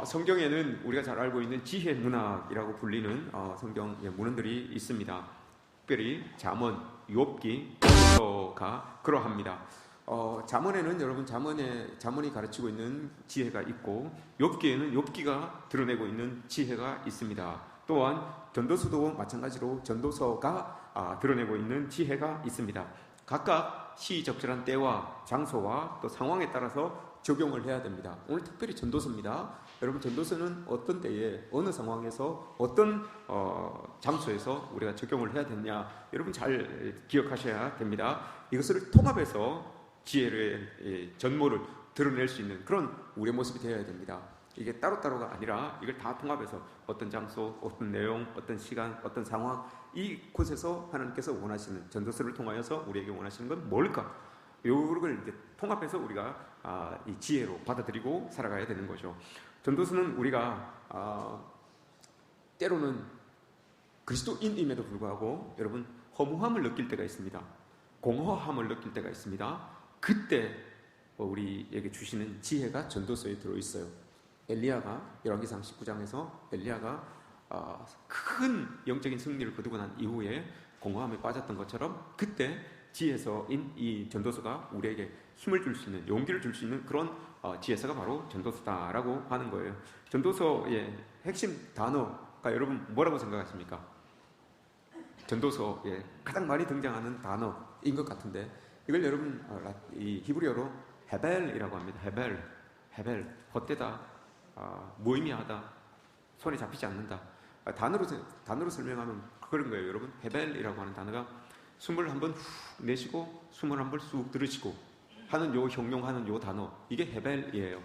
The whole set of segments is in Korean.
성경에는 우리가 잘 알고 있는 지혜 문학이라고 불리는 성경의 문헌들이 있습니다. 특별히 잠언, 욥기, 전도서가 그러합니다. 잠언에는 여러분 잠언이 가르치고 있는 지혜가 있고, 욥기에는 욥기가 드러내고 있는 지혜가 있습니다. 또한 전도서도 마찬가지로 전도서가 드러내고 있는 지혜가 있습니다. 각각 시적절한 때와 장소와 또 상황에 따라서 적용을 해야 됩니다. 오늘 특별히 전도서입니다. 여러분, 전도서는 어떤 때에 어느 상황에서 어떤 장소에서 우리가 적용을 해야 되냐, 여러분 잘 기억하셔야 됩니다. 이것을 통합해서 지혜의 전모를 드러낼 수 있는 그런 우리의 모습이 되어야 됩니다. 이게 따로따로가 아니라 이걸 다 통합해서 어떤 장소, 어떤 내용, 어떤 시간, 어떤 상황, 이곳에서 하나님께서 원하시는, 전도서를 통하여서 우리에게 원하시는 건 뭘까? 이걸 이제 통합해서 우리가 이 지혜로 받아들이고 살아가야 되는 거죠. 전도서는 우리가 때로는 그리스도인임에도 불구하고 여러분 허무함을 느낄 때가 있습니다. 공허함을 느낄 때가 있습니다. 그때 우리에게 주시는 지혜가 전도서에 들어있어요. 엘리야가 열왕기상 19장에서 엘리야가 큰 영적인 승리를 거두고 난 이후에 공허함에 빠졌던 것처럼, 그때 지혜서인 이 전도서가 우리에게 힘을 줄 수 있는, 용기를 줄 수 있는 그런 지혜서가 바로 전도서다라고 하는 거예요. 전도서의 핵심 단어가 여러분 뭐라고 생각하십니까? 전도서에 가장 많이 등장하는 단어인 것 같은데, 이걸 여러분 이 히브리어로 헤벨이라고 합니다. 헤벨, 헛되다, 무의미하다, 손에 잡히지 않는다. 단어로 설명하면 그런 거예요. 여러분, 헤벨이라고 하는 단어가 숨을 한번 후 내쉬고 숨을 한번 쑥 들으시고 하는 요 형용하는 요 단어, 이게 헤벨이에요.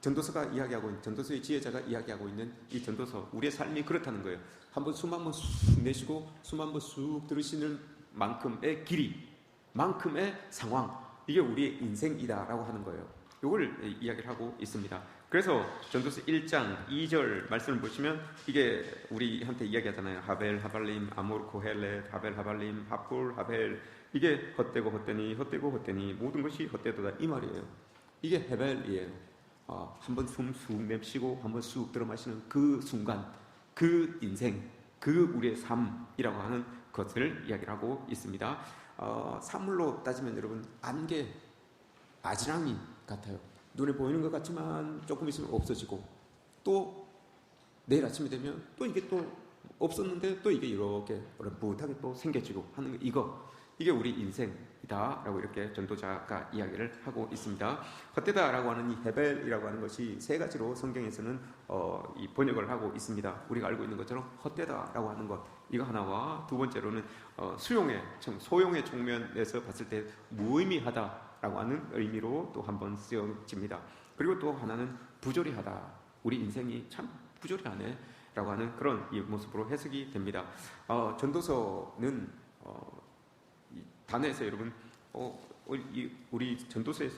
전도서가 이야기하고 있는, 전도서의 지혜자가 이야기하고 있는 이 전도서, 우리의 삶이 그렇다는 거예요. 한번 숨 한번 쑥 내쉬고 숨 한번 쑥 들으시는 만큼의 길이, 만큼의 상황, 이게 우리의 인생이다라고 하는 거예요. 이걸 이야기를 하고 있습니다. 그래서 전도서 1장 2절 말씀을 보시면 이게 우리한테 이야기하잖아요. 하벨, 하발림, 아몰, 코헬렛, 하벨, 하발림, 하풀, 하벨. 이게 헛되고 헛되니 모든 것이 헛되도다, 이 말이에요. 이게 헤벨이에요. 한번 숨 쑥 내쉬고 한번 쑥 들어 마시는 그 순간, 그 인생, 그 우리의 삶이라고 하는 것을 이야기를 하고 있습니다. 산물로 따지면 여러분 안개, 아지랑이 같아요. 눈에 보이는 것 같지만 조금 있으면 없어지고, 또 내일 아침이 되면 또 이게 또 없었는데 또 이게 이렇게 어렴풋하게 또 생겨지고 하는 거, 이게 우리 인생이다라고 이렇게 전도자가 이야기를 하고 있습니다. 헛되다라고 하는 이 헤벨이라고 하는 것이 세 가지로 성경에서는 이 번역을 하고 있습니다. 우리가 알고 있는 것처럼 헛되다라고 하는 것, 이거 하나와, 두 번째로는 소용의 측면에서 봤을 때 무의미하다라고 하는 의미로 또 한 번 쓰여집니다. 그리고 또 하나는 부조리하다, 우리 인생이 참 부조리하네 라고 하는 그런 이 모습으로 해석이 됩니다. 전도서는 단어에서 여러분 우리 전도서의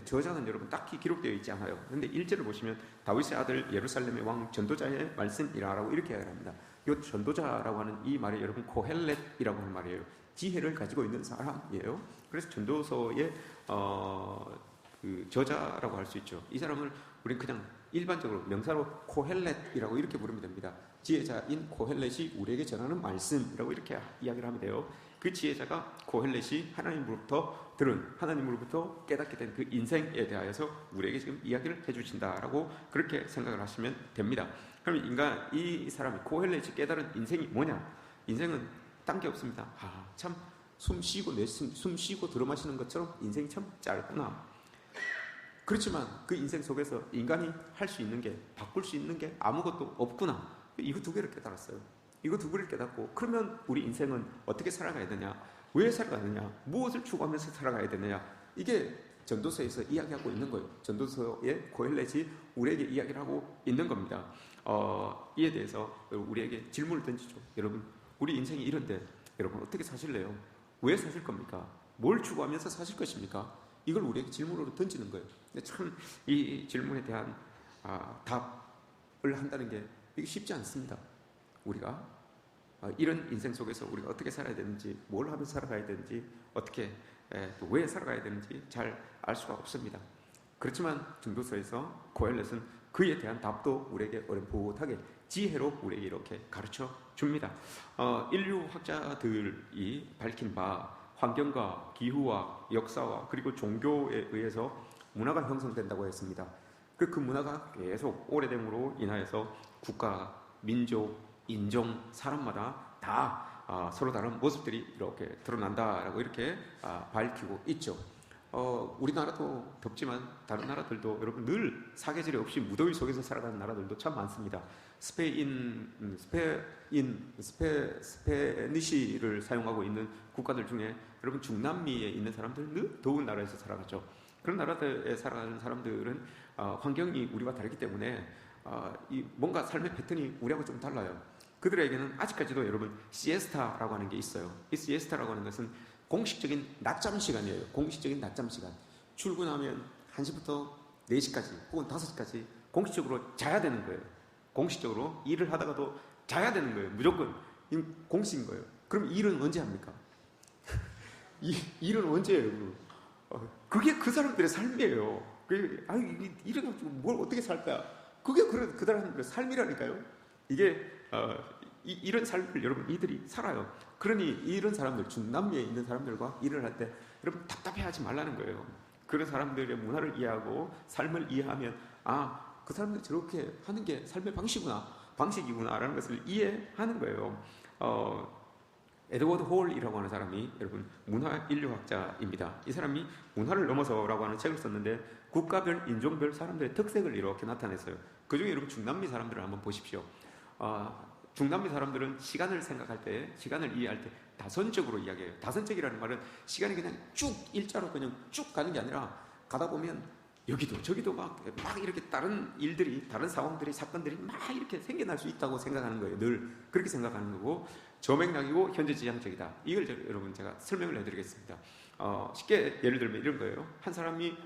저자는 여러분 딱히 기록되어 있지 않아요. 그런데 1절을 보시면 다윗의 아들 예루살렘의 왕 전도자의 말씀이라고 이렇게 이야기합니다. 이 전도자라고 하는 이 말이 여러분 코헬렛이라고 하는 말이에요. 지혜를 가지고 있는 사람이에요. 그래서 전도서의 그 저자라고 할 수 있죠. 이 사람을 우리는 그냥 일반적으로 명사로 코헬렛이라고 이렇게 부르면 됩니다. 지혜자인 코헬렛이 우리에게 전하는 말씀이라고 이렇게 이야기를 하면 돼요. 그 지혜자가 코헬렛이 하나님으로부터 들은, 하나님으로부터 깨닫게 된 그 인생에 대하여서 우리에게 지금 이야기를 해주신다라고 그렇게 생각을 하시면 됩니다. 그럼 이 사람이 코헬렛이 깨달은 인생이 뭐냐? 인생은 딴 게 없습니다. 참 숨 쉬고 들어 마시는 것처럼 인생이 참 짧구나. 그렇지만 그 인생 속에서 인간이 할 수 있는 게, 바꿀 수 있는 게 아무것도 없구나. 이거 두 개를 깨달았어요. 이거 두 개를 깨닫고, 그러면 우리 인생은 어떻게 살아가야 되냐? 왜 살아가느냐? 무엇을 추구하면서 살아가야 되느냐? 이게 전도서에서 이야기하고 있는 거예요. 전도서의 코헬렛이 우리에게 이야기를 하고 있는 겁니다. 이에 대해서 우리에게 질문을 던지죠. 여러분, 우리 인생이 이런데 여러분 어떻게 사실래요? 왜 사실 겁니까? 뭘 추구하면서 사실 것입니까? 이걸 우리에게 질문으로 던지는 거예요. 근데 참 이 질문에 대한 답을 한다는 게 이게 쉽지 않습니다. 우리가 이런 인생 속에서 우리가 어떻게 살아야 되는지, 뭘 하면서 살아가야 되는지, 어떻게 또 왜 살아가야 되는지 잘 알 수가 없습니다. 그렇지만 중도서에서 고엘렛은 그에 대한 답도 우리에게 어렴풋하게 지혜로 우리에게 이렇게 가르쳐 줍니다. 인류 학자들이 밝힌 바 환경과 기후와 역사와 그리고 종교에 의해서 문화가 형성된다고 했습니다. 그 문화가 계속 오래됨으로 인하여서 국가, 민족, 인종, 사람마다 다 서로 다른 모습들이 이렇게 드러난다라고 이렇게 밝히고 있죠. 우리나라도 덥지만 다른 나라들도 여러분 늘 사계절이 없이 무더위 속에서 살아가는 나라들도 참 많습니다. 스페니쉬를 사용하고 있는 국가들 중에 여러분 중남미에 있는 사람들 늘 더운 나라에서 살아가죠. 그런 나라들에 살아가는 사람들은 환경이 우리와 다르기 때문에 뭔가 삶의 패턴이 우리하고 좀 달라요. 그들에게는 아직까지도 여러분 시에스타라고 하는 게 있어요. 이 시에스타라고 하는 것은 공식적인 낮잠 시간이에요. 공식적인 낮잠 시간. 출근하면 1시부터 4시까지 혹은 5시까지 공식적으로 자야 되는 거예요. 공식적으로 일을 하다가도 자야 되는 거예요. 무조건 공식인 거예요. 그럼 일은 언제 합니까? 일은 언제 해요? 그게 그 사람들의 삶이에요. 이래가지고 뭘 어떻게 살 거야? 그게 그 사람들의 삶이라니까요. 이게 이런 삶을 여러분 이들이 살아요. 그러니 이런 사람들, 중남미에 있는 사람들과 일을 할 때 여러분 답답해하지 말라는 거예요. 그런 사람들의 문화를 이해하고 삶을 이해하면 그 사람들이 저렇게 하는 게 삶의 방식이구나라는 것을 이해하는 거예요. 에드워드 홀이라고 하는 사람이 여러분 문화인류학자입니다. 이 사람이 문화를 넘어서라고 하는 책을 썼는데 국가별, 인종별 사람들의 특색을 이렇게 나타냈어요. 그 중에 여러분 중남미 사람들을 한번 보십시오. 중남미 사람들은 시간을 생각할 때, 시간을 이해할 때 다선적으로 이야기해요. 다선적이라는 말은 시간이 그냥 쭉 일자로 그냥 쭉 가는 게 아니라 가다 보면 여기도 저기도 막 이렇게 다른 일들이, 다른 상황들이, 사건들이 막 이렇게 생겨날 수 있다고 생각하는 거예요. 늘 그렇게 생각하는 거고 저맥락이고 현재지향적이다. 이걸 여러분 제가 설명을 해드리겠습니다. 쉽게 예를 들면 이런 거예요. 한 사람이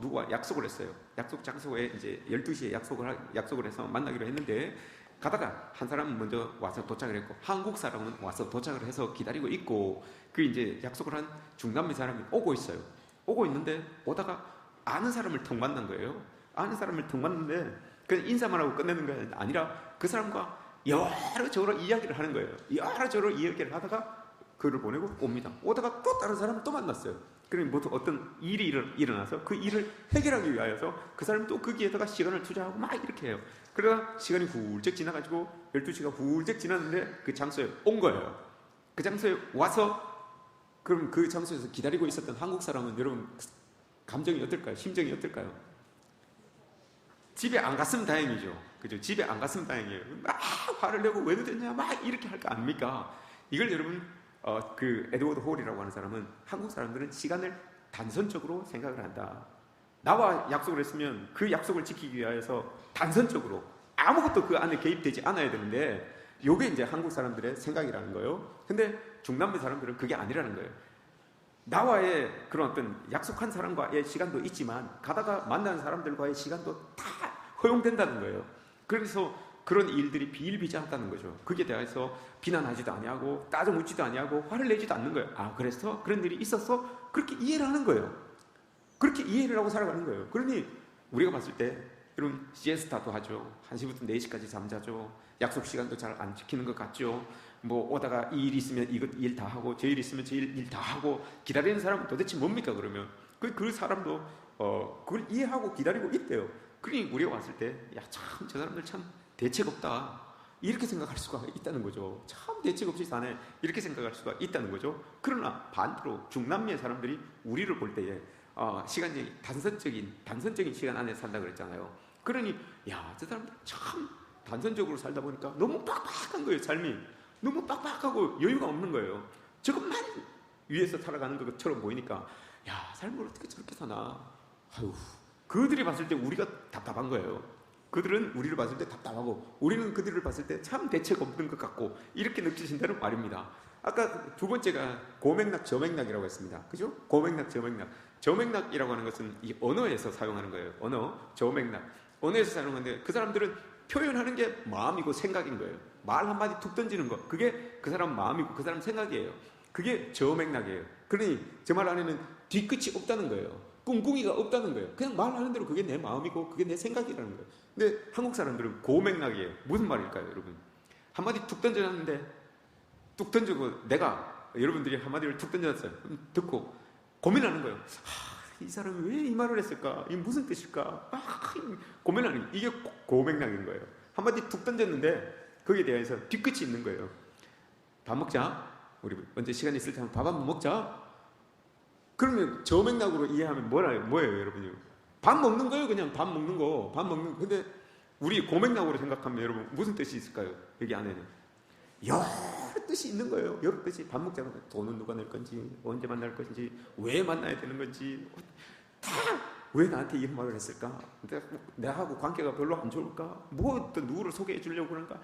누구와 약속을 했어요. 약속 장소에 이제 12시에 약속을 해서 만나기로 했는데 가다가 한 사람은 먼저 와서 도착을 했고 한국 사람은 와서 도착을 해서 기다리고 있고 그 이제 약속을 한 중남미 사람이 오고 있어요. 오고 있는데 오다가 아는 사람을 턱 만난 거예요. 아는 사람을 턱 만났는데 그냥 인사만 하고 끝내는 게 아니라 그 사람과 여러저러 이야기를 하는 거예요. 여러저러 이야기를 하다가 그를 보내고 옵니다. 오다가 또 다른 사람을 또 만났어요. 그러면 어떤 일이 일어나서 그 일을 해결하기 위하여서 그 사람이 또 거기에다가 시간을 투자하고 막 이렇게 해요. 그러다 시간이 훌쩍 지나가지고 12시가 훌쩍 지났는데 그 장소에 온 거예요. 그 장소에 와서 그럼 그 장소에서 기다리고 있었던 한국 사람은 여러분 감정이 어떨까요? 심정이 어떨까요? 집에 안 갔으면 다행이죠. 그죠? 집에 안 갔으면 다행이에요. 막 화를 내고 왜 늦었냐 막 이렇게 할 거 아닙니까? 이걸 여러분 그 에드워드 홀이라고 하는 사람은 한국 사람들은 시간을 단선적으로 생각을 한다. 나와 약속을 했으면 그 약속을 지키기 위해서 단선적으로 아무것도 그 안에 개입되지 않아야 되는데 이게 이제 한국 사람들의 생각이라는 거예요. 근데 중남미 사람들은 그게 아니라는 거예요. 나와의 그런 어떤 약속한 사람과의 시간도 있지만 가다가 만나는 사람들과의 시간도 다 허용된다는 거예요. 그래서 그런 일들이 비일비재하다는 거죠. 거기에 대해서 비난하지도 아니하고 따져 묻지도 아니하고 화를 내지도 않는 거예요. 그래서 그런 일이 있었어? 그렇게 이해를 하는 거예요. 그렇게 이해를 하고 살아가는 거예요. 그러니 우리가 봤을 때 여러분 시에스타도 하죠. 1시부터 4시까지 잠자죠. 약속 시간도 잘 안 지키는 것 같죠. 뭐 오다가 이 일 있으면 이것 일 다 하고 저 일 있으면 저 일 다 하고 기다리는 사람은 도대체 뭡니까 그러면 그 사람도 그걸 이해하고 기다리고 있대요. 그러니 우리가 봤을 때 야 참 저 사람들 참 대책 없다 이렇게 생각할 수가 있다는 거죠. 참 대책 없이 사네 이렇게 생각할 수가 있다는 거죠. 그러나 반대로 중남미의 사람들이 우리를 볼 때에 시간이 단선적인 시간 안에 산다 그랬잖아요. 그러니 야 저 사람들 참 단선적으로 살다 보니까 너무 빡빡한 거예요. 삶이 너무 빡빡하고 여유가 없는 거예요. 저것만 위해서 살아가는 것처럼 보이니까 야 삶을 어떻게 저렇게 사나. 그들이 봤을 때 우리가 답답한 거예요. 그들은 우리를 봤을 때 답답하고 우리는 그들을 봤을 때 참 대책 없는 것 같고 이렇게 느끼신다는 말입니다. 아까 두 번째가 고맥락, 저맥락이라고 했습니다. 그죠? 고맥락, 저맥락. 저맥락이라고 하는 것은 이 언어에서 사용하는 거예요. 언어, 저맥락. 언어에서 사용하는데 그 사람들은 표현하는 게 마음이고 생각인 거예요. 말 한마디 툭 던지는 거. 그게 그 사람 마음이고 그 사람 생각이에요. 그게 저맥락이에요. 그러니 저 말 안에는 뒤끝이 없다는 거예요. 꿍꿍이가 없다는 거예요. 그냥 말하는 대로 그게 내 마음이고 그게 내 생각이라는 거예요. 근데 한국 사람들은 고맥락이에요. 무슨 말일까요, 여러분? 한마디 툭 던져놨는데 뚝 던지고 내가 여러분들이 한마디를 툭 던져놨어요. 듣고 고민하는 거예요. 이 사람이 왜 이 말을 했을까? 이게 무슨 뜻일까? 고민하는 이게 고맥락인 거예요. 한마디 툭 던졌는데 거기에 대해서 뒤끝이 있는 거예요. 밥 먹자. 우리 언제 시간 있을 때 밥 한번 먹자. 그러면 저 맥락으로 이해하면 뭐예요, 여러분요? 밥 먹는 거예요, 그냥 밥 먹는 거. 밥 먹는 거. 근데 우리 고맥락으로 생각하면 여러분 무슨 뜻이 있을까요? 여기 안에는 여러 뜻이 있는 거예요. 여러 뜻이. 밥 먹자고 돈은 누가 낼 건지, 언제 만날 건지, 왜 만나야 되는 건지, 다 왜 나한테 이런 말을 했을까? 내하고 관계가 별로 안 좋을까? 뭐 또 누구를 소개해 주려고 그런가?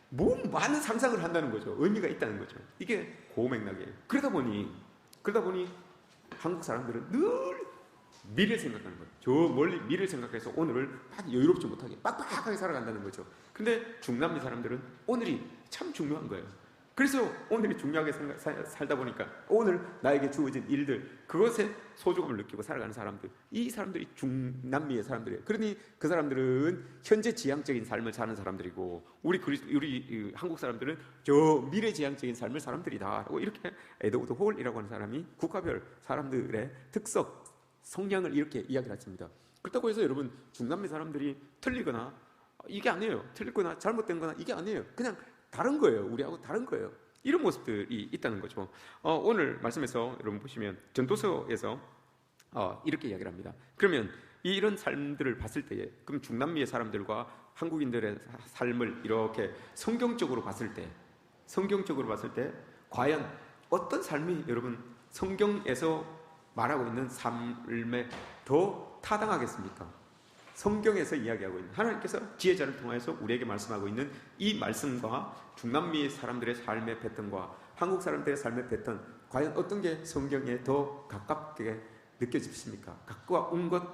뭐 많은 상상을 한다는 거죠. 의미가 있다는 거죠. 이게 고맥락이에요. 그러다 보니 한국 사람들은 늘 미래를 생각하는 거예요. 저 멀리 미래를 생각해서 오늘을 막 여유롭지 못하게 빡빡하게 살아간다는 거죠. 근데 중남미 사람들은 오늘이 참 중요한 거예요. 그래서 오늘이 중요하게 살다 보니까 오늘 나에게 주어진 일들, 그것에 소중함을 느끼고 살아가는 사람들, 이 사람들이 중남미의 사람들이에요. 그러니 그 사람들은 현재 지향적인 삶을 사는 사람들이고 우리 한국 사람들은 저 미래지향적인 삶을 사람들이다. 이렇게 에드워드 홀이라고 하는 사람이 국가별 사람들의 특성, 성향을 이렇게 이야기를 했습니다. 그렇다고 해서 여러분 중남미 사람들이 틀리거나 이게 아니에요. 틀리거나 잘못된 거나 이게 아니에요. 그냥 다른 거예요. 우리하고 다른 거예요. 이런 모습들이 있다는 거죠. 오늘 말씀에서 여러분 보시면 전도서에서 이렇게 이야기를 합니다. 그러면 이런 삶들을 봤을 때에 그럼 중남미의 사람들과 한국인들의 삶을 이렇게 성경적으로 봤을 때 과연 어떤 삶이 여러분 성경에서 말하고 있는 삶에 더 타당하겠습니까? 성경에서 이야기하고 있는 하나님께서 지혜자를 통해서 우리에게 말씀하고 있는 이 말씀과 중남미 사람들의 삶의 패턴과 한국 사람들의 삶의 패턴, 과연 어떤 게 성경에 더 가깝게 느껴지십니까?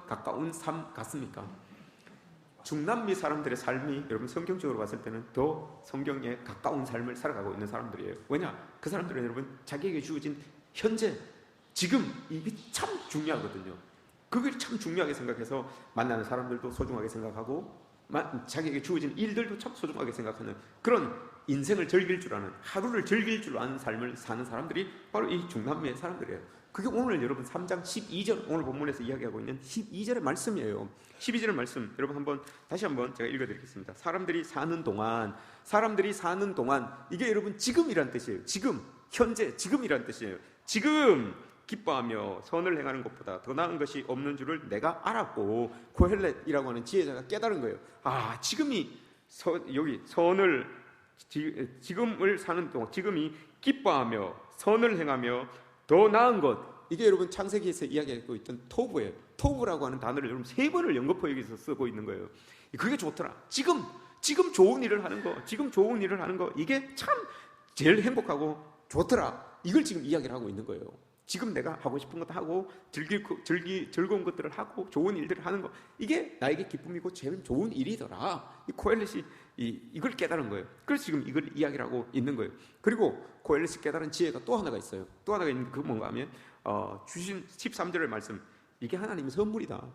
가까운 삶 같습니까? 중남미 사람들의 삶이 여러분 성경적으로 봤을 때는 더 성경에 가까운 삶을 살아가고 있는 사람들이에요. 왜냐? 그 사람들은 여러분 자기에게 주어진 현재, 지금 이게 참 중요하거든요. 그걸 참 중요하게 생각해서 만나는 사람들도 소중하게 생각하고 자기에게 주어진 일들도 참 소중하게 생각하는 그런 인생을 즐길 줄 아는, 하루를 즐길 줄 아는 삶을 사는 사람들이 바로 이 중남미의 사람들이에요. 그게 오늘 여러분 3장 12절 오늘 본문에서 이야기하고 있는 12절의 말씀이에요. 12절의 말씀 여러분 다시 한번 제가 읽어드리겠습니다. 사람들이 사는 동안 이게 여러분 지금이란 뜻이에요. 지금, 현재, 지금이란 뜻이에요. 지금 기뻐하며 선을 행하는 것보다 더 나은 것이 없는 줄을 내가 알았고, 고헬렛이라고 하는 지혜자가 깨달은 거예요. 지금이 여기 지금을 사는 동안 지금이 기뻐하며 선을 행하며 더 나은 것, 이게 여러분 창세기에서 이야기하고 있던 토부예요. 토부라고 하는 단어를 여러분 3번을 연거푸 여기서 쓰고 있는 거예요. 그게 좋더라. 지금 좋은 일을 하는 거, 이게 참 제일 행복하고 좋더라. 이걸 지금 이야기를 하고 있는 거예요. 지금 내가 하고 싶은 것도 하고 즐거운 것들을 하고 좋은 일들을 하는 거, 이게 나에게 기쁨이고 제일 좋은 일이더라. 이 코엘렛이 이걸 깨달은 거예요. 그래서 지금 이걸 이야기를 하고 있는 거예요. 그리고 코엘렛이 깨달은 지혜가 또 하나가 있어요. 또 하나가 있는 그 뭔가 하면 주신 13절의 말씀, 이게 하나님의 선물이다.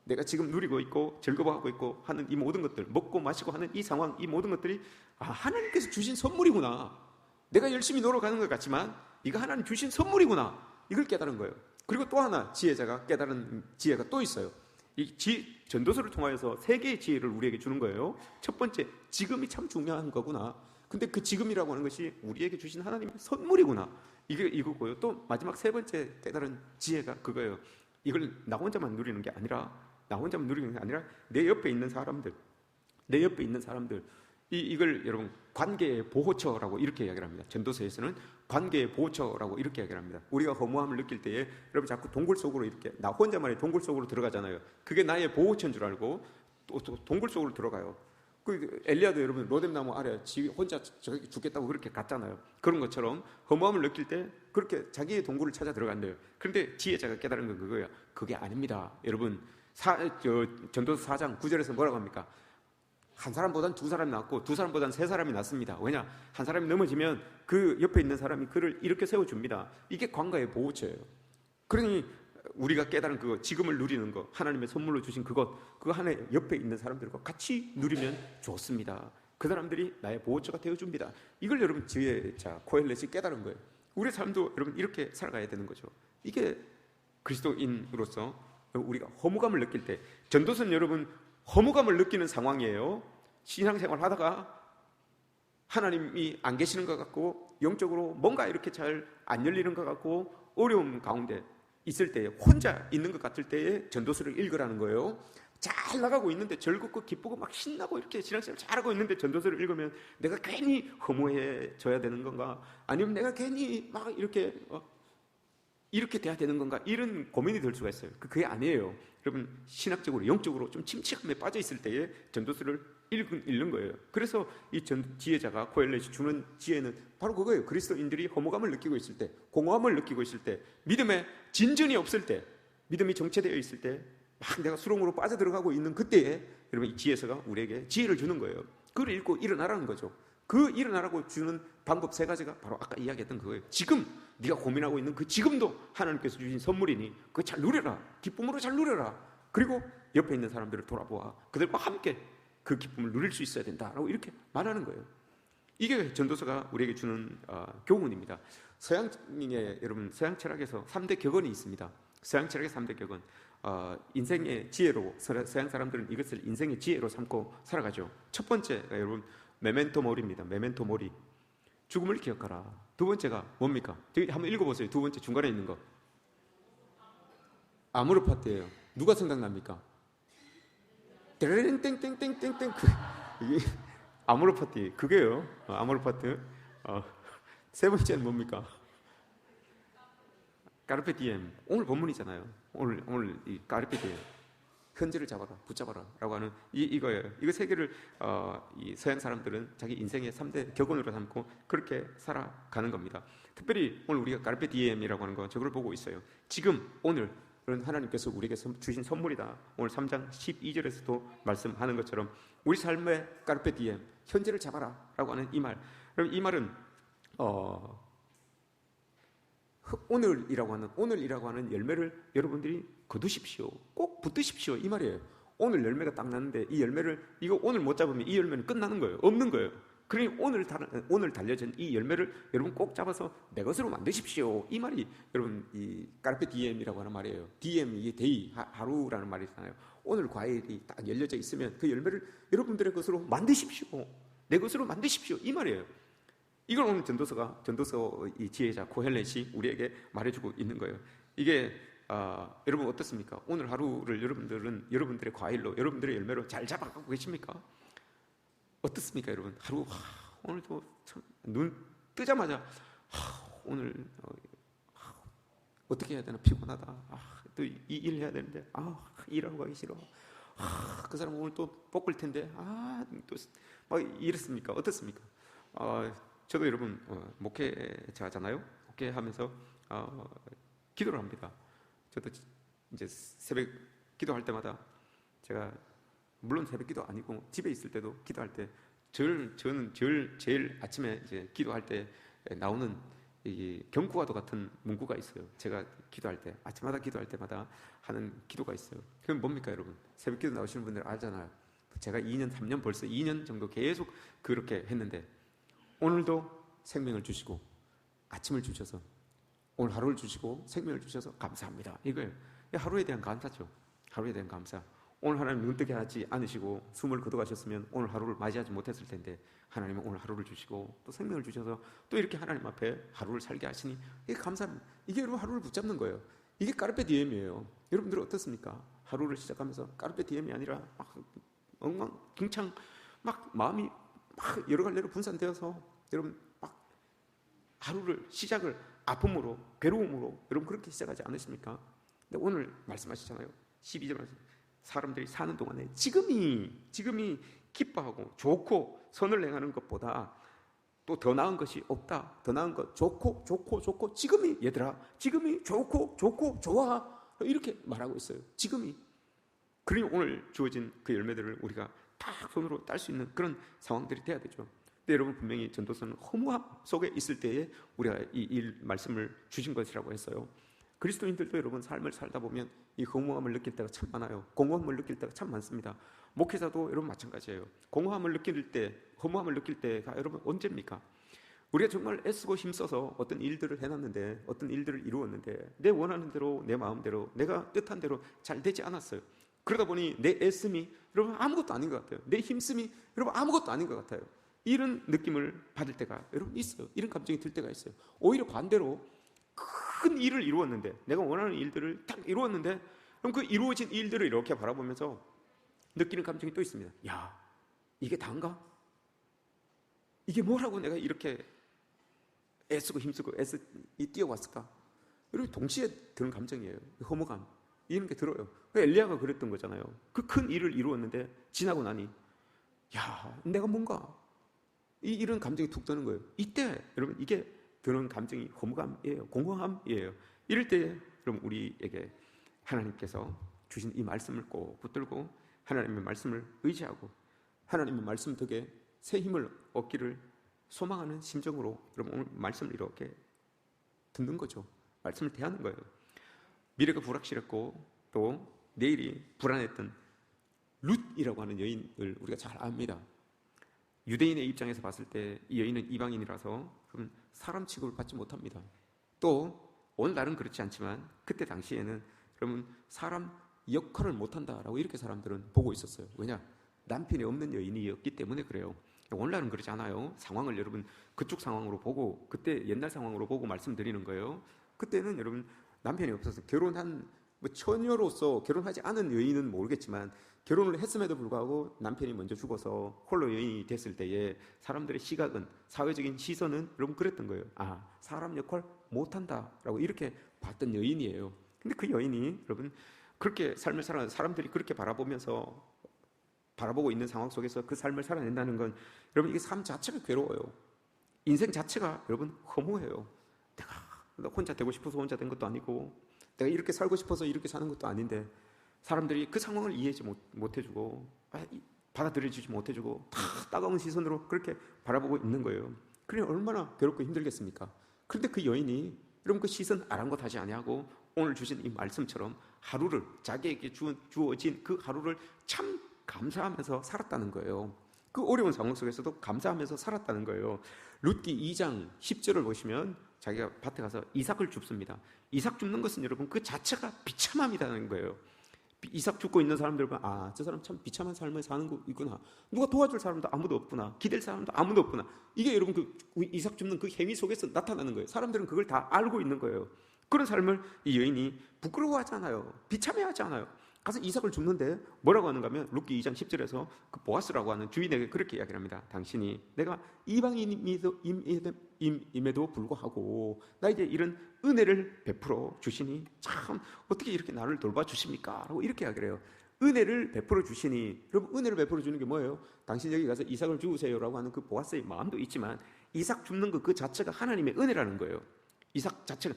내가 지금 누리고 있고 즐거워하고 있고 하는 이 모든 것들, 먹고 마시고 하는 이 상황, 이 모든 것들이 하나님께서 주신 선물이구나. 내가 열심히 노력하는 것 같지만 이거 하나님 주신 선물이구나. 이걸 깨달은 거예요. 그리고 또 하나 지혜자가 깨달은 지혜가 또 있어요. 전도서를 통하여서 3개의 지혜를 우리에게 주는 거예요. 첫 번째, 지금이 참 중요한 거구나. 근데 그 지금이라고 하는 것이 우리에게 주신 하나님의 선물이구나. 이거고요. 또 마지막 3번째 깨달은 지혜가 그거예요. 이걸 나 혼자만 누리는 게 아니라 내 옆에 있는 사람들, 이걸 여러분 관계의 보호처라고 이렇게 이야기를 합니다. 전도서에서는 관계의 보호처라고 이렇게 이야기를 합니다. 우리가 허무함을 느낄 때에 여러분 자꾸 동굴 속으로 이렇게 나 혼자만의 동굴 속으로 들어가잖아요. 그게 나의 보호처인 줄 알고 또 동굴 속으로 들어가요. 그 엘리야도 여러분 로뎀나무 아래 지 혼자 죽겠다고 그렇게 갔잖아요. 그런 것처럼 허무함을 느낄 때 그렇게 자기의 동굴을 찾아 들어간대요. 그런데 지혜자가 깨달은 건 그거예요. 그게 아닙니다. 여러분 전도서 4장 9절에서 뭐라고 합니까? 한 사람보단 2사람이 낫고 2사람보단 3사람이 낫습니다. 왜냐? 한 사람이 넘어지면 그 옆에 있는 사람이 그를 이렇게 세워줍니다. 이게 관가의 보호처예요. 그러니 우리가 깨달은 그거, 지금을 누리는 거, 하나님의 선물로 주신 그것, 그 안에 옆에 있는 사람들과 같이 누리면 좋습니다. 그 사람들이 나의 보호자가 되어줍니다. 이걸 여러분 지혜자 코헬렛이 깨달은 거예요. 우리 삶도 여러분 이렇게 살아가야 되는 거죠. 이게 그리스도인으로서 우리가 허무감을 느낄 때, 전도서는 여러분 허무감을 느끼는 상황이에요. 신앙생활 하다가 하나님이 안 계시는 것 같고 영적으로 뭔가 이렇게 잘 안 열리는 것 같고 어려움 가운데 있을 때에, 혼자 있는 것 같을 때에 전도서를 읽으라는 거예요. 잘 나가고 있는데, 즐겁고 기쁘고 막 신나고 이렇게 신앙생활 잘하고 있는데 전도서를 읽으면 내가 괜히 허무해져야 되는 건가, 아니면 내가 괜히 막 이렇게 돼야 되는 건가, 이런 고민이 들 수가 있어요. 그게 아니에요. 여러분 신학적으로 영적으로 좀 침체감에 빠져 있을 때에 전도서를 읽는 거예요. 그래서 이 지혜자가 코헬렛이 주는 지혜는 바로 그거예요. 그리스도인들이 허무감을 느끼고 있을 때, 공허함을 느끼고 있을 때, 믿음에 진전이 없을 때, 믿음이 정체되어 있을 때, 막 내가 수렁으로 빠져들어가고 있는 그때에 여러분 이 지혜서가 우리에게 지혜를 주는 거예요. 그걸 읽고 일어나라는 거죠. 그 일어나라고 주는 방법 세 가지가 바로 아까 이야기했던 그거예요. 지금 네가 고민하고 있는 그 지금도 하나님께서 주신 선물이니 그거 잘 누려라. 기쁨으로 잘 누려라. 그리고 옆에 있는 사람들을 돌아보아 그들과 함께 그 기쁨을 누릴 수 있어야 된다라고 이렇게 말하는 거예요. 이게 전도서가 우리에게 주는 교훈입니다. 서양의 여러분 서양 철학에서 3대 격언이 있습니다. 서양 철학의 3대 격언. 인생의 지혜로, 서양 사람들은 이것을 인생의 지혜로 삼고 살아가죠. 첫 번째가 여러분 메멘토 모리입니다. 메멘토 모리. 죽음을 기억하라. 두 번째가 뭡니까? 저기 한번 읽어보세요. 두 번째 중간에 있는 거. 아모르 파트예요. 누가 생각납니까? 땡땡땡땡땡땡. 이게 아모르 파트. 그게요. 아모르 파트. 세 번째는 뭡니까? 까르페 디엠. 오늘 본문이잖아요. 오늘 이 까르페 디엠. 현재를 잡아라, 붙잡아라 라고 하는 이거예요. 이거 세 개를 이 서양 사람들은 자기 인생의 3대 격언으로 삼고 그렇게 살아가는 겁니다. 특별히 오늘 우리가 까르페 디엠이라고 하는 건 저걸 보고 있어요. 지금 오늘 그런 하나님께서 우리에게 주신 선물이다. 오늘 3장 12절에서도 말씀하는 것처럼 우리 삶의 까르페 디엠, 현재를 잡아라 라고 하는 이 말. 이 말은 오늘이라고 하는 열매를 여러분들이 거두십시오. 꼭 붙드십시오. 이 말이에요. 오늘 열매가 딱 났는데 이 열매를 이거 오늘 못 잡으면 이 열매는 끝나는 거예요. 없는 거예요. 그러니 오늘 달려진 이 열매를 여러분 꼭 잡아서 내 것으로 만드십시오. 이 말이 여러분 이 까르페 디엠이라고 하는 말이에요. 디엠이 이게 데이 하루라는 말이잖아요. 오늘 과일이 딱 열려져 있으면 그 열매를 여러분들의 것으로 만드십시오. 내 것으로 만드십시오. 이 말이에요. 이걸 오늘 전도서 이 지혜자 코헬렛이 우리에게 말해주고 있는 거예요. 이게 여러분 어떻습니까? 오늘 하루를 여러분들은 여러분들의 과일로, 여러분들의 열매로 잘 잡아가고 계십니까? 어떻습니까, 여러분? 하루 오늘도 참 눈 뜨자마자 오늘 어떻게 해야 되나 피곤하다. 또 이 일 해야 되는데 일하고 가기 싫어. 그 사람 오늘 또 볶을 텐데 또 막 이랬습니까? 어떻습니까? 저도 여러분 목회자잖아요. 목회하면서 기도를 합니다. 저도 이제 새벽 기도할 때마다 제가 물론 새벽 기도 아니고 집에 있을 때도 기도할 때 저는 제일 아침에 이제 기도할 때 나오는 이 경구와도 같은 문구가 있어요. 제가 기도할 때 아침마다 기도할 때마다 하는 기도가 있어요. 그건 뭡니까, 여러분? 새벽 기도 나오시는 분들 알잖아요. 제가 2년, 3년 벌써 2년 정도 계속 그렇게 했는데 오늘도 생명을 주시고 아침을 주셔서 오늘 하루를 주시고 생명을 주셔서 감사합니다. 이거예요. 하루에 대한 감사죠. 하루에 대한 감사. 오늘 하나님 눈뜨게 하지 않으시고 숨을 거둬가셨으면 오늘 하루를 맞이하지 못했을 텐데 하나님은 오늘 하루를 주시고 또 생명을 주셔서 또 이렇게 하나님 앞에 하루를 살게 하시니 이게 감사합니다. 이게 여러분 하루를 붙잡는 거예요. 이게 까르페 디엠이에요. 여러분들은 어떻습니까? 하루를 시작하면서 까르페 디엠이 아니라 막 엉망진창 막 마음이 막 여러 갈래로 분산되어서 여러분 막 하루를 시작을 아픔으로 괴로움으로 여러분 그렇게 시작하지 않으십니까? 근데 오늘 말씀하시잖아요. 12절 말씀. 사람들이 사는 동안에 지금이 기뻐하고 좋고 선을 행하는 것보다 또 더 나은 것이 없다. 더 나은 것 좋고 지금이 얘들아 지금이 좋고 좋아 이렇게 말하고 있어요. 지금이. 그러니 오늘 주어진 그 열매들을 우리가 딱 손으로 딸 수 있는 그런 상황들이 돼야 되죠. 근데 여러분 분명히 전도서는 허무함 속에 있을 때에 우리가 이 말씀을 주신 것이라고 했어요. 그리스도인들도 여러분 삶을 살다 보면 이 허무함을 느낄 때가 참 많아요. 공허함을 느낄 때가 참 많습니다. 목회자도 여러분 마찬가지예요. 공허함을 느낄 때, 허무함을 느낄 때가 여러분 언제입니까? 우리가 정말 애쓰고 힘써서 어떤 일들을 해놨는데, 어떤 일들을 이루었는데 내 원하는 대로, 내 마음대로, 내가 뜻한 대로 잘 되지 않았어요. 그러다 보니 내 애씀이 여러분 아무것도 아닌 것 같아요. 내 힘씀이 여러분 아무것도 아닌 것 같아요. 이런 느낌을 받을 때가 여러분 있어요. 이런 감정이 들 때가 있어요. 오히려 반대로 큰 일을 이루었는데, 내가 원하는 일들을 딱 이루었는데, 그럼 그 이루어진 일들을 이렇게 바라보면서 느끼는 감정이 또 있습니다. 야, 이게 다인가? 이게 뭐라고 내가 이렇게 애쓰고 힘쓰고 뛰어왔을까? 여러분 동시에 드는 감정이에요. 허무감, 이런 게 들어요. 엘리야가 그랬던 거잖아요. 그 큰 일을 이루었는데 지나고 나니 야, 내가 뭔가 이런 감정이 툭 드는 거예요. 이때 여러분 이게 드는 감정이 허무감이에요. 공허함이에요. 이럴 때 여러분 우리에게 하나님께서 주신 이 말씀을 꼭 붙들고 하나님의 말씀을 의지하고 하나님의 말씀 덕에 새 힘을 얻기를 소망하는 심정으로 여러분 오늘 말씀을 이렇게 듣는 거죠. 말씀을 대하는 거예요. 미래가 불확실했고 또 내일이 불안했던 룻이라고 하는 여인을 우리가 잘 압니다. 유대인의 입장에서 봤을 때 이 여인은 이방인이라서 그럼 사람 취급을 받지 못합니다. 또 오늘날은 그렇지 않지만 그때 당시에는 그러면 사람 역할을 못한다라고 이렇게 사람들은 보고 있었어요. 왜냐? 남편이 없는 여인이었기 때문에 그래요. 오늘날은 그렇지 않아요. 상황을 여러분 그쪽 상황으로 보고 그때 옛날 상황으로 보고 말씀드리는 거예요. 그때는 여러분 남편이 없어서 결혼한 처녀로서 결혼하지 않은 여인은 모르겠지만 결혼을 했음에도 불구하고 남편이 먼저 죽어서 홀로 여인이 됐을 때에 사람들의 시각은, 사회적인 시선은 여러분 그랬던 거예요. 아, 사람 역할 못한다라고 이렇게 봤던 여인이에요. 근데 그 여인이 여러분 그렇게 삶을 살아, 사람들이 그렇게 바라보고 있는 상황 속에서 그 삶을 살아낸다는 건 여러분 이게 삶 자체가 괴로워요. 인생 자체가 여러분 허무해요. 내가 혼자 되고 싶어서 혼자 된 것도 아니고 내가 이렇게 살고 싶어서 이렇게 사는 것도 아닌데 사람들이 그 상황을 이해하지 못해주고 받아들여주지 못해주고 다 따가운 시선으로 그렇게 바라보고 있는 거예요. 그래 얼마나 괴롭고 힘들겠습니까? 그런데 그 여인이 여러분 그 시선 아랑곳하지 아니하고 오늘 주신 이 말씀처럼 하루를 자기에게 주어진 그 하루를 참 감사하면서 살았다는 거예요. 그 어려운 상황 속에서도 감사하면서 살았다는 거예요. 룻기 2장 10절을 보시면 자기가 밭에 가서 이삭을 줍습니다. 이삭 줍는 것은 여러분 그 자체가 비참함이라는 거예요. 이삭 줍고 있는 사람들 보면 아, 저 사람 참 비참한 삶을 사는 거 있구나. 누가 도와줄 사람도 아무도 없구나. 기댈 사람도 아무도 없구나. 이게 여러분 그 이삭 줍는 그 행위 속에서 나타나는 거예요. 사람들은 그걸 다 알고 있는 거예요. 그런 삶을 이 여인이 부끄러워하지 않아요. 비참해하지 않아요. 가서 이삭을 줍는데 뭐라고 하는가 하면 룻기 2장 10절에서 그 보아스라고 하는 주인에게 그렇게 이야기를 합니다. 당신이 내가 이방인임에도 불구하고 나에게 이런 은혜를 베풀어 주시니 참 어떻게 이렇게 나를 돌봐주십니까? 라고 이렇게 이야기를 해요. 은혜를 베풀어 주시니, 여러분 은혜를 베풀어 주는 게 뭐예요? 당신 여기 가서 이삭을 주우세요라고 하는 그 보아스의 마음도 있지만 이삭 줍는 그 자체가 하나님의 은혜라는 거예요. 이삭 자체가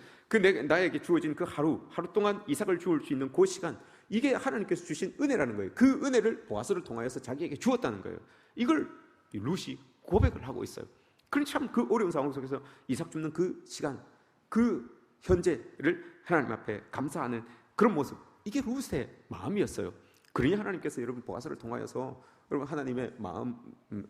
나에게 주어진 그 하루 동안 이삭을 주울 수 있는 그 시간, 이게 하나님께서 주신 은혜라는 거예요. 그 은혜를 보아스를 통하여서 자기에게 주었다는 거예요. 이걸 룻이 고백을 하고 있어요. 그럼 참 그 어려운 상황 속에서 이삭 줍는 그 시간, 그 현재를 하나님 앞에 감사하는 그런 모습, 이게 룻의 마음이었어요. 그러니 하나님께서 여러분 보아스를 통하여서 여러분 하나님의 마음,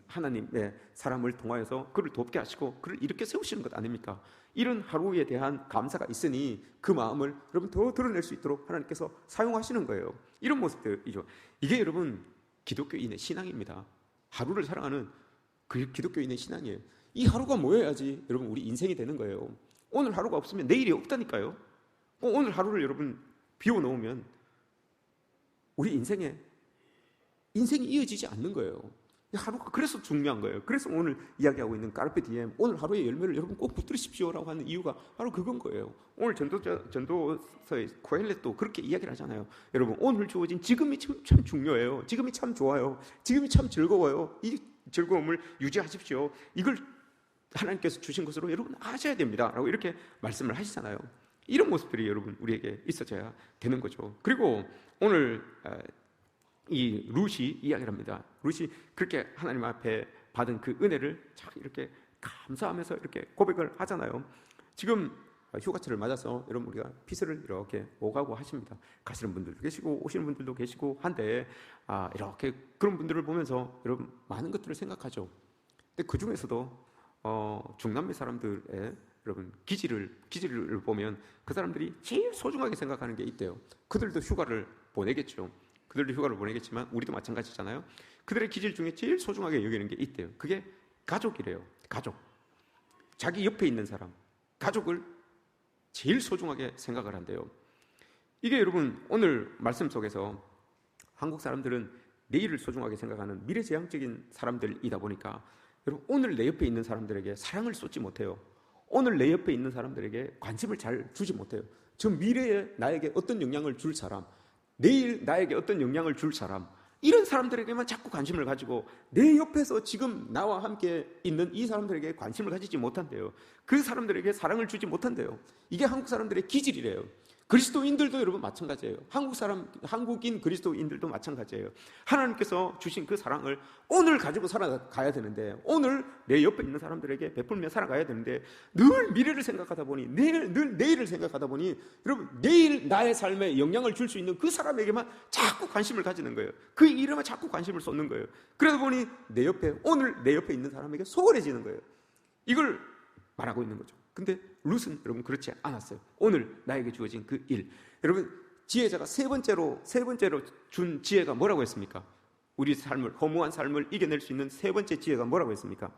하나님의 사람을 통하여서 그를 돕게 하시고 그를 이렇게 세우시는 것 아닙니까? 이런 하루에 대한 감사가 있으니 그 마음을 여러분 더 드러낼 수 있도록 하나님께서 사용하시는 거예요. 이런 모습들이죠. 이게 여러분 기독교인의 신앙입니다. 하루를 사랑하는 그 기독교인의 신앙이에요. 이 하루가 모여야지 여러분 우리 인생이 되는 거예요. 오늘 하루가 없으면 내일이 없다니까요. 오늘 하루를 여러분 비워놓으면 우리 인생이 이어지지 않는 거예요. 하루가 그래서 중요한 거예요. 그래서 오늘 이야기하고 있는 카르페 디엠, 오늘 하루의 열매를 여러분 꼭 붙들으십시오라고 하는 이유가 바로 그건 거예요. 오늘 전도서의 코엘렛도 그렇게 이야기를 하잖아요. 여러분 오늘 주어진 지금이 참 중요해요. 지금이 참 좋아요. 지금이 참 즐거워요. 이 즐거움을 유지하십시오. 이걸 하나님께서 주신 것으로 여러분 아셔야 됩니다 라고 이렇게 말씀을 하시잖아요. 이런 모습들이 여러분 우리에게 있어져야 되는 거죠. 그리고 오늘 이 룻이 이야기를 합니다. 룻이 그렇게 하나님 앞에 받은 그 은혜를 참 이렇게 감사하면서 이렇게 고백을 하잖아요. 지금 휴가철을 맞아서 여러분 우리가 피서를 이렇게 오가고 하십니다. 가시는 분들도 계시고 오시는 분들도 계시고 한데 이렇게 그런 분들을 보면서 여러분 많은 것들을 생각하죠. 근데 그 중에서도 중남미 사람들의 여러분 기질을 보면 그 사람들이 제일 소중하게 생각하는 게 있대요. 그들도 휴가를 보내겠죠. 그들도 휴가를 보내겠지만 우리도 마찬가지잖아요. 그들의 기질 중에 제일 소중하게 여기는 게 있대요. 그게 가족이래요. 가족. 자기 옆에 있는 사람, 가족을 제일 소중하게 생각을 한대요. 이게 여러분 오늘 말씀 속에서 한국 사람들은 내일을 소중하게 생각하는 미래지향적인 사람들이다 보니까 여러분 오늘 내 옆에 있는 사람들에게 사랑을 쏟지 못해요. 오늘 내 옆에 있는 사람들에게 관심을 잘 주지 못해요. 저 미래에 나에게 어떤 영향을 줄 사람, 내일 나에게 어떤 영향을 줄 사람, 이런 사람들에게만 자꾸 관심을 가지고 내 옆에서 지금 나와 함께 있는 이 사람들에게 관심을 가지지 못한대요. 그 사람들에게 사랑을 주지 못한대요. 이게 한국 사람들의 기질이래요. 그리스도인들도 여러분 마찬가지예요. 한국인 그리스도인들도 마찬가지예요. 하나님께서 주신 그 사랑을 오늘 가지고 살아가야 되는데, 오늘 내 옆에 있는 사람들에게 베풀며 살아가야 되는데, 늘 미래를 생각하다 보니, 늘 내일을 생각하다 보니, 여러분 내일 나의 삶에 영향을 줄 수 있는 그 사람에게만 자꾸 관심을 가지는 거예요. 그 이름에 자꾸 관심을 쏟는 거예요. 그러다 보니 오늘 내 옆에 있는 사람에게 소홀해지는 거예요. 이걸 말하고 있는 거죠. 근데 룻은 여러분 그렇지 않았어요. 오늘 나에게 주어진 그 일, 여러분 지혜자가 세 번째로 준 지혜가 뭐라고 했습니까? 우리 삶을, 허무한 삶을 이겨낼 수 있는 세 번째 지혜가 뭐라고 했습니까?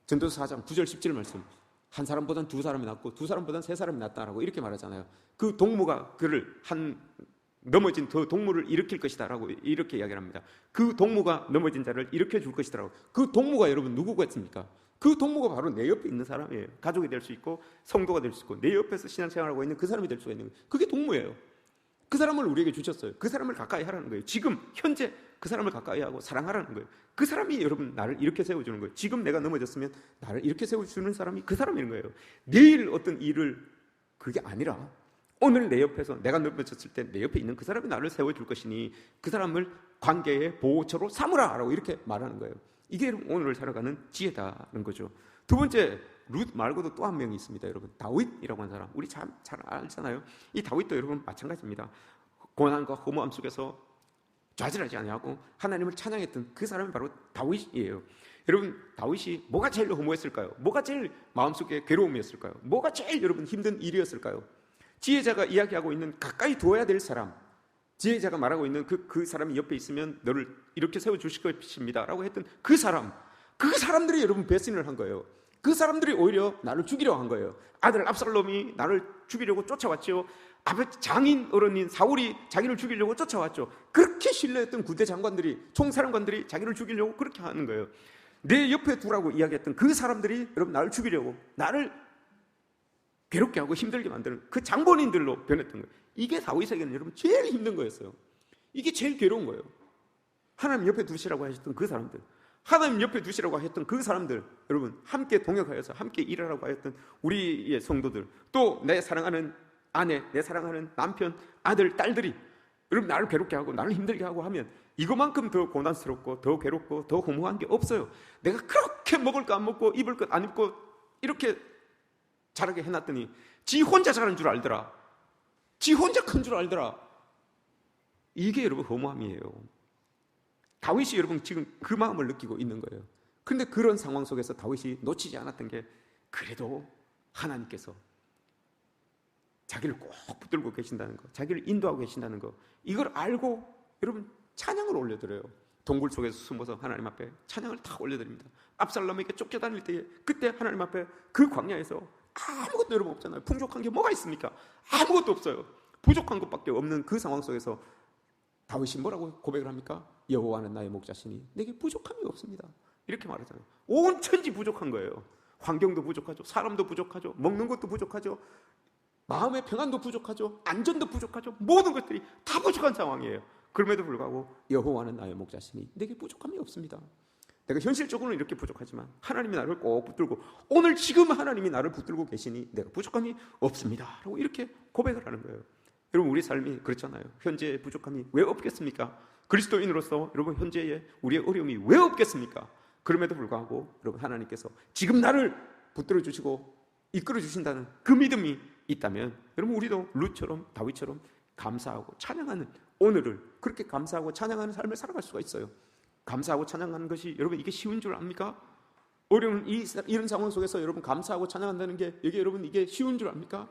전도서 4장 9절 10절 말씀. 한 사람보단 두 사람이 낫고 두 사람보단 세 사람이 낫다라고 이렇게 말하잖아요. 그 동무가 그를 넘어진 그 동무를 일으킬 것이다 라고 이렇게 이야기를 합니다. 그 동무가 넘어진 자를 일으켜 줄 것이다 라고. 그 동무가 여러분 누구겠습니까? 그 동무가 바로 내 옆에 있는 사람이에요. 가족이 될 수 있고 성도가 될 수 있고 내 옆에서 신앙생활하고 있는 그 사람이 될 수가 있는 거예요. 그게 동무예요. 그 사람을 우리에게 주셨어요. 그 사람을 가까이 하라는 거예요. 지금 현재 그 사람을 가까이 하고 사랑하라는 거예요. 그 사람이 여러분 나를 이렇게 세워주는 거예요. 지금 내가 넘어졌으면 나를 이렇게 세워주는 사람이 그 사람인 거예요. 내일 어떤 일을, 그게 아니라 오늘 내 옆에서 내가 넘어졌을 때 내 옆에 있는 그 사람이 나를 세워줄 것이니 그 사람을 관계의 보호처로 삼으라 라고 이렇게 말하는 거예요. 이게 오늘을 살아가는 지혜다는 거죠. 두 번째, 룻 말고도 또 한 명이 있습니다. 여러분 다윗이라고 하는 사람, 우리 잘 알잖아요. 이 다윗도 여러분 마찬가지입니다. 고난과 허무함 속에서 좌절하지 아니하고 하나님을 찬양했던 그 사람이 바로 다윗이에요. 여러분 다윗이 뭐가 제일 허무했을까요? 뭐가 제일 마음속에 괴로움이었을까요? 뭐가 제일 여러분 힘든 일이었을까요? 지혜자가 이야기하고 있는 가까이 두어야 될 사람, 지혜자가 말하고 있는 그 사람이 옆에 있으면 너를 이렇게 세워주실 것입니다 라고 했던 그 사람들이 여러분 배신을 한 거예요. 그 사람들이 오히려 나를 죽이려고 한 거예요. 아들 압살롬이 나를 죽이려고 쫓아왔죠. 아버지 장인 어른인 사울이 자기를 죽이려고 쫓아왔죠. 그렇게 신뢰했던 군대 장관들이, 총사령관들이 자기를 죽이려고 그렇게 하는 거예요. 내 옆에 두라고 이야기했던 그 사람들이 여러분 나를 죽이려고, 나를 괴롭게 하고 힘들게 만드는 그 장본인들로 변했던 거예요. 이게 다윗에게는 여러분 제일 힘든 거였어요. 이게 제일 괴로운 거예요. 하나님 옆에 두시라고 하셨던 그 사람들, 하나님 옆에 두시라고 하셨던 그 사람들, 여러분 함께 동역하여서 함께 일하라고 하였던 우리의 성도들, 또 내 사랑하는 아내, 내 사랑하는 남편, 아들, 딸들이 여러분 나를 괴롭게 하고 나를 힘들게 하고 하면 이것만큼 더 고난스럽고 더 괴롭고 더 허무한 게 없어요. 내가 그렇게 먹을 거 안 먹고 입을 것 안 입고 이렇게 자라게 해놨더니 지 혼자 자란 줄 알더라. 지 혼자 큰 줄 알더라. 이게 여러분 허무함이에요. 다윗이 여러분 지금 그 마음을 느끼고 있는 거예요. 그런데 그런 상황 속에서 다윗이 놓치지 않았던 게, 그래도 하나님께서 자기를 꼭 붙들고 계신다는 거, 자기를 인도하고 계신다는 거, 이걸 알고 여러분 찬양을 올려드려요. 동굴 속에서 숨어서 하나님 앞에 찬양을 다 올려드립니다. 압살롬에게 쫓겨다닐 때에 그때 하나님 앞에 그 광야에서 아무것도 여러분 없잖아요. 풍족한 게 뭐가 있습니까? 아무것도 없어요. 부족한 것밖에 없는 그 상황 속에서 다윗이 뭐라고 고백을 합니까? 여호와는 나의 목자시니 내게 부족함이 없습니다. 이렇게 말하잖아요. 온 천지 부족한 거예요. 환경도 부족하죠. 사람도 부족하죠. 먹는 것도 부족하죠. 마음의 평안도 부족하죠. 안전도 부족하죠. 모든 것들이 다 부족한 상황이에요. 그럼에도 불구하고 여호와는 나의 목자시니 내게 부족함이 없습니다. 내가 현실적으로는 이렇게 부족하지만 하나님이 나를 꼭 붙들고, 오늘 지금 하나님이 나를 붙들고 계시니 내가 부족함이 없습니다 라고 이렇게 고백을 하는 거예요. 여러분 우리 삶이 그렇잖아요. 현재의 부족함이 왜 없겠습니까? 그리스도인으로서 여러분 현재의 우리의 어려움이 왜 없겠습니까? 그럼에도 불구하고 여러분 하나님께서 지금 나를 붙들어 주시고 이끌어 주신다는 그 믿음이 있다면 여러분 우리도 룻처럼 다윗처럼 감사하고 찬양하는 오늘을 그렇게 감사하고 찬양하는 삶을 살아갈 수가 있어요. 감사하고 찬양하는 것이 여러분 이게 쉬운 줄 압니까? 어려운 이런 상황 속에서 여러분 감사하고 찬양한다는 게 이게 쉬운 줄 압니까?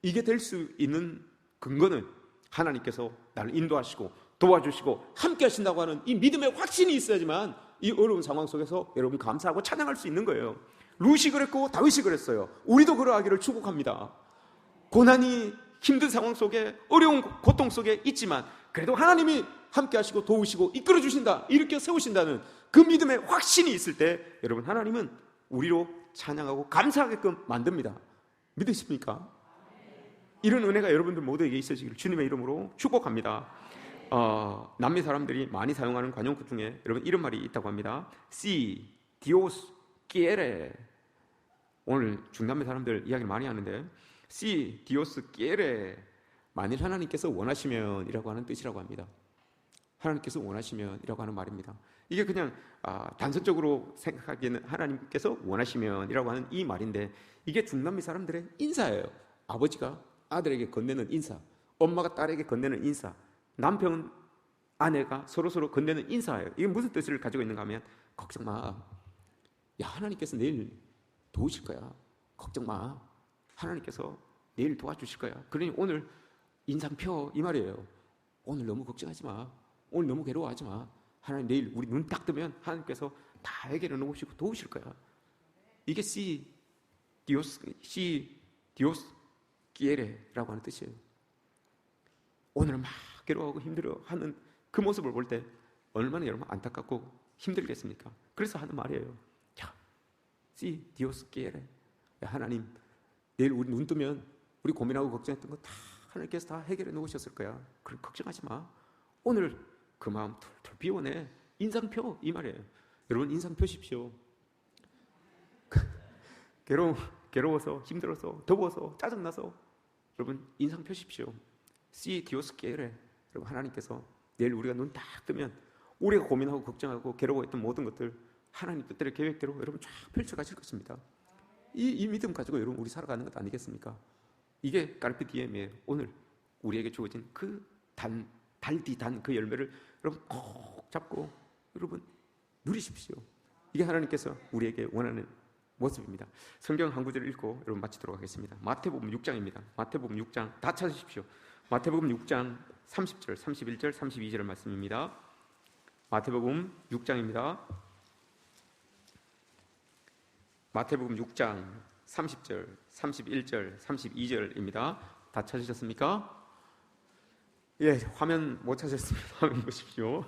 이게 될 수 있는 근거는 하나님께서 나를 인도하시고 도와주시고 함께 하신다고 하는 이 믿음의 확신이 있어야지만 이 어려운 상황 속에서 여러분 감사하고 찬양할 수 있는 거예요. 룻이 그랬고 다윗이 그랬어요. 우리도 그러하기를 축복합니다. 고난이 힘든 상황 속에 어려운 고통 속에 있지만 그래도 하나님이 함께 하시고 도우시고 이끌어 주신다, 일으켜 세우신다는 그 믿음의 확신이 있을 때 여러분 하나님은 우리로 찬양하고 감사하게끔 만듭니다. 믿으십니까? 이런 은혜가 여러분들 모두에게 있으시기를 주님의 이름으로 축복합니다. 남미 사람들이 많이 사용하는 관용구 중에 여러분 이런 말이 있다고 합니다. Si Dios quiere. 오늘 중남미 사람들 이야기를 많이 하는데 Si Dios quiere, 만일 하나님께서 원하시면 이라고 하는 뜻이라고 합니다. 하나님께서 원하시면 이라고 하는 말입니다. 이게 그냥 단선적으로 생각하기에는 하나님께서 원하시면 이라고 하는 이 말인데 이게 중남미 사람들의 인사예요. 아버지가 아들에게 건네는 인사, 엄마가 딸에게 건네는 인사, 남편, 아내가 서로 건네는 인사예요. 이게 무슨 뜻을 가지고 있는가 하면 걱정 마. 야, 하나님께서 내일 도우실 거야. 걱정 마. 하나님께서 내일 도와주실 거야. 그러니 오늘 인상 펴 이 말이에요. 오늘 너무 걱정하지 마. 오늘 너무 괴로워하지 마. 하나님 내일 우리 눈 딱 뜨면 하나님께서 다 해결해 놓으시고 도우실 거야. 이게 Si Dios quiere 라고 하는 뜻이에요. 오늘 막 괴로워하고 힘들어하는 그 모습을 볼 때 얼마나 여러분 안타깝고 힘들겠습니까? 그래서 하는 말이에요. 야, Si Dios quiere. 야, 하나님 내일 우리 눈 뜨면 우리 고민하고 걱정했던 거 다 하나님께서 다 해결해 놓으셨을 거야. 그럼 걱정하지 마. 오늘 그 마음 털털 비워내. 인상 펴 이 말이에요. 여러분 인상 펴십시오. 괴로워서 힘들어서 더워서 짜증나서 여러분 인상 펴십시오. Si Dios quiere. 여러분 하나님께서 내일 우리가 눈 딱 뜨면 우리가 고민하고 걱정하고 괴로워했던 모든 것들 하나님 뜻대로 계획대로 여러분 쫙 펼쳐가실 것입니다. 이 믿음 가지고 여러분 우리 살아가는 것 아니겠습니까? 이게 까르페 디엠이에요. 오늘 우리에게 주어진 그 달디단 그 열매를 여러분 꼭 잡고 여러분 누리십시오. 이게 하나님께서 우리에게 원하는 모습입니다. 성경 한 구절 읽고 여러분 마치도록 하겠습니다. 마태복음 6장입니다. 마태복음 6장 다 찾으십시오. 마태복음 6장 30절, 31절, 32절 말씀입니다. 마태복음 6장입니다. 마태복음 6장 30절, 31절, 32절입니다. 다 찾으셨습니까? 예, 화면 못 찾으셨습니다. 화면 보십시오.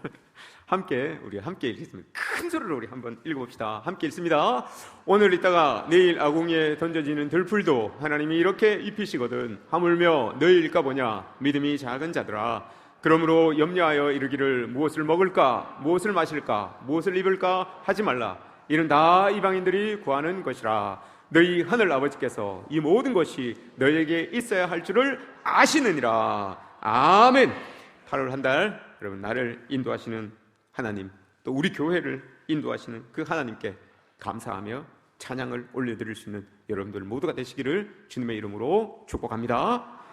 우리 함께 읽겠습니다. 큰 소리로 우리 한번 읽어봅시다. 함께 읽습니다. 오늘 있다가 내일 아궁이에 던져지는 들풀도 하나님이 이렇게 입히시거든. 하물며 너희일까 보냐 믿음이 작은 자들아. 그러므로 염려하여 이르기를 무엇을 먹을까 무엇을 마실까 무엇을 입을까 하지 말라. 이는 다 이방인들이 구하는 것이라. 너희 하늘 아버지께서 이 모든 것이 너희에게 있어야 할 줄을 아시느니라. 아멘. 8월 한 달 여러분 나를 인도하시는 하나님, 또 우리 교회를 인도하시는 그 하나님께 감사하며 찬양을 올려드릴 수 있는 여러분들 모두가 되시기를 주님의 이름으로 축복합니다.